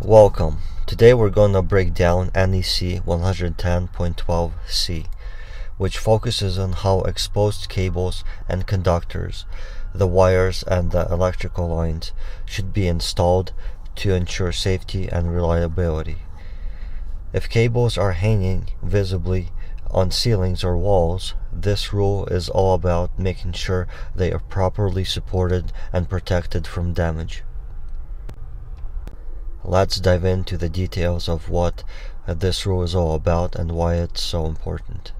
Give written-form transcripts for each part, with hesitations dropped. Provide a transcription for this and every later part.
Welcome. Today we're going to break down NEC 110.12c, which focuses on how exposed cables and conductors, the wires and the electrical lines, should be installed to ensure safety and reliability. If cables are hanging visibly on ceilings or walls, this rule is all about making sure they are properly supported and protected from damage. Let's dive into the details of what this rule is all about and why it's so important.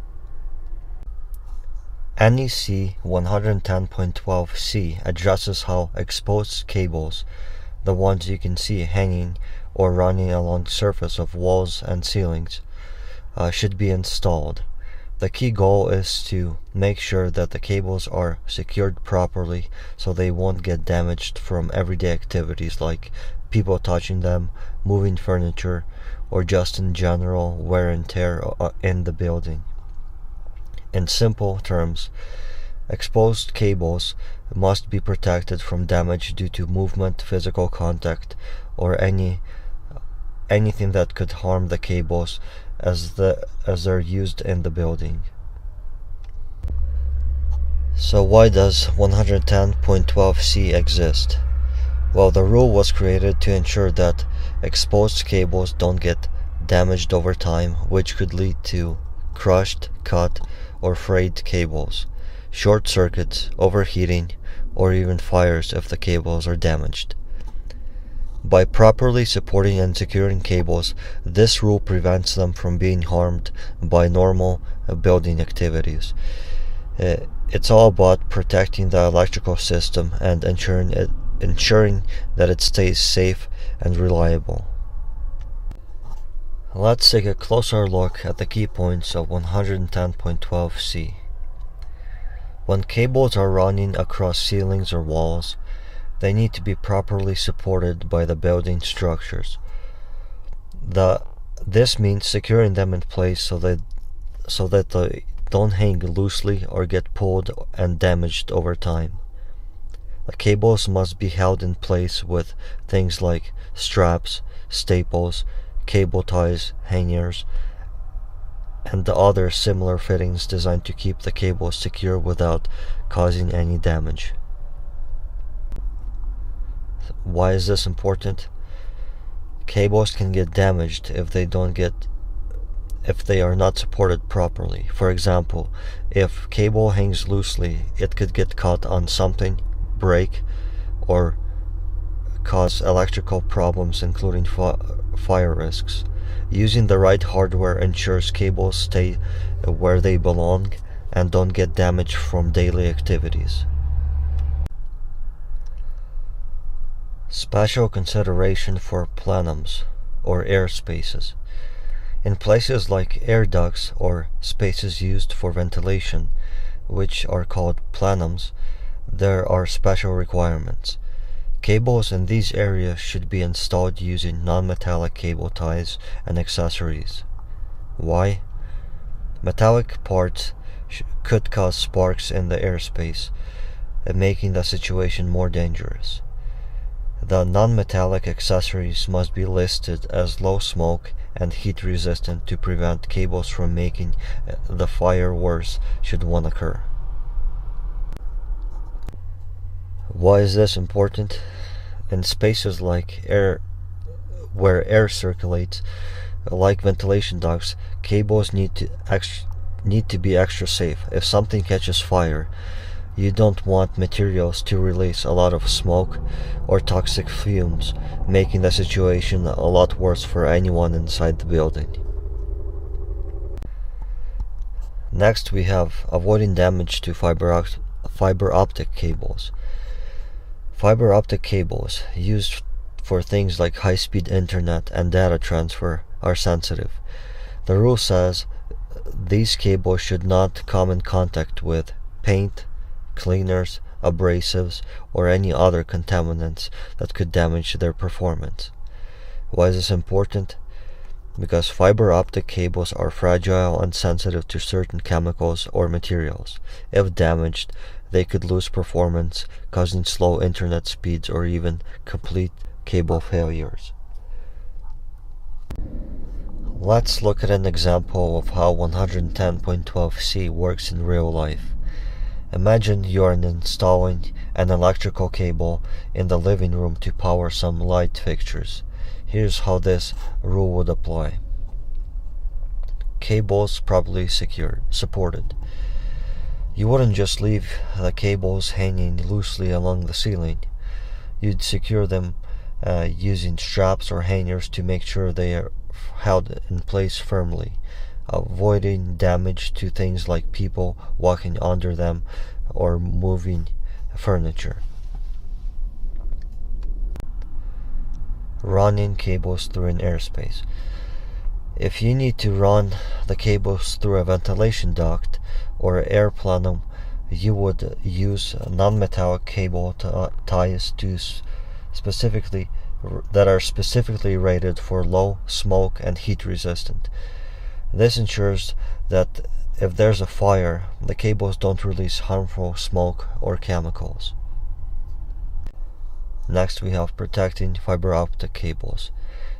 NEC 110.12c addresses how exposed cables, the ones you can see hanging or running along the surface of walls and ceilings, should be installed. The key goal is to make sure that the cables are secured properly so they won't get damaged from everyday activities like people touching them, moving furniture, or just in general wear and tear in the building. In simple terms, exposed cables must be protected from damage due to movement, physical contact, or anything that could harm the cables as they're used in the building. So why does 110.12c exist? Well, the rule was created to ensure that exposed cables don't get damaged over time, which could lead to crushed, cut, or frayed cables, short circuits, overheating, or even fires if the cables are damaged. By properly supporting and securing cables, this rule prevents them from being harmed by normal building activities. It's all about protecting the electrical system and ensuring that it stays safe and reliable. Let's take a closer look at the key points of 110.12c. When cables are running across ceilings or walls, they need to be properly supported by the building structures. This means securing them in place so that they don't hang loosely or get pulled and damaged over time. The cables must be held in place with things like straps, staples, cable ties, hangers, and the other similar fittings designed to keep the cables secure without causing any damage. Why is this important? Cables can get damaged if they are not supported properly. For example, if cable hangs loosely, it could get caught on something, break, or cause electrical problems including fire risks. Using the right hardware ensures cables stay where they belong and don't get damaged from daily activities. Special consideration for plenums or air spaces. In places like air ducts or spaces used for ventilation, which are called plenums, there are special requirements. Cables in these areas should be installed using non-metallic cable ties and accessories. Why? Metallic parts could cause sparks in the airspace, making the situation more dangerous. The non-metallic accessories must be listed as low smoke and heat resistant to prevent cables from making the fire worse should one occur. Why is this important? In spaces like where air circulates, like ventilation ducts, cables need to be extra safe. If something catches fire, you don't want materials to release a lot of smoke or toxic fumes, making the situation a lot worse for anyone inside the building. Next, we have avoiding damage to fiber optic cables. Fiber optic cables used for things like high-speed internet and data transfer are sensitive. The rule says these cables should not come in contact with paint, cleaners, abrasives, or any other contaminants that could damage their performance. Why is this important? Because fiber optic cables are fragile and sensitive to certain chemicals or materials. If damaged, they could lose performance, causing slow internet speeds or even complete cable failures. Let's look at an example of how 110.12c works in real life. Imagine you're installing an electrical cable in the living room to power some light fixtures. Here's how this rule would apply. Cables properly supported. You wouldn't just leave the cables hanging loosely along the ceiling. You'd secure them using straps or hangers to make sure they are held in place firmly, avoiding damage to things like people walking under them or moving furniture. Running cables through an airspace. If you need to run the cables through a ventilation duct or air plenum, you would use non-metallic cable ties that are specifically rated for low smoke and heat resistant. This ensures that if there's a fire, the cables don't release harmful smoke or chemicals. Next, we have protecting fiber optic cables.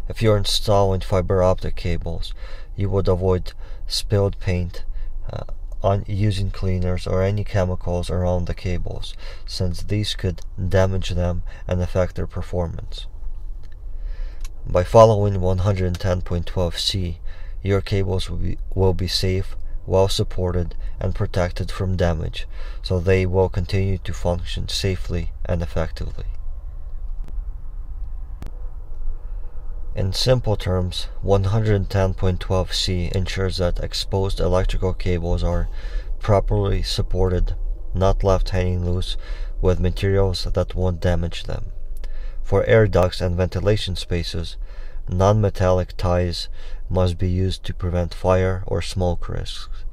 If you're installing fiber optic cables, you would avoid spilled paint, on using cleaners or any chemicals around the cables, since these could damage them and affect their performance. By following 110.12c, your cables will be safe, well supported, and protected from damage, so they will continue to function safely and effectively. In simple terms, 110.12c ensures that exposed electrical cables are properly supported, not left hanging loose with materials that won't damage them. For air ducts and ventilation spaces, non-metallic ties must be used to prevent fire or smoke risks.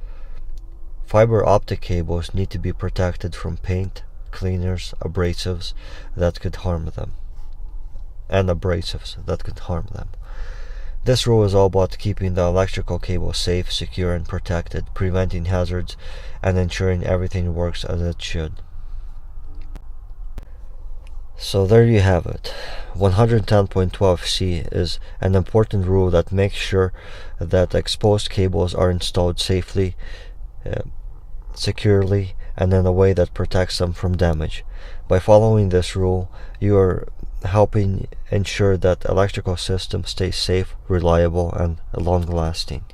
Fiber optic cables need to be protected from paint, cleaners, abrasives that could harm them. This rule is all about keeping the electrical cable safe, secure, and protected, preventing hazards, and ensuring everything works as it should. So there you have it. 110.12c is an important rule that makes sure that exposed cables are installed safely, securely, and in a way that protects them from damage. By following this rule, you are helping ensure that electrical systems stay safe, reliable, and long-lasting.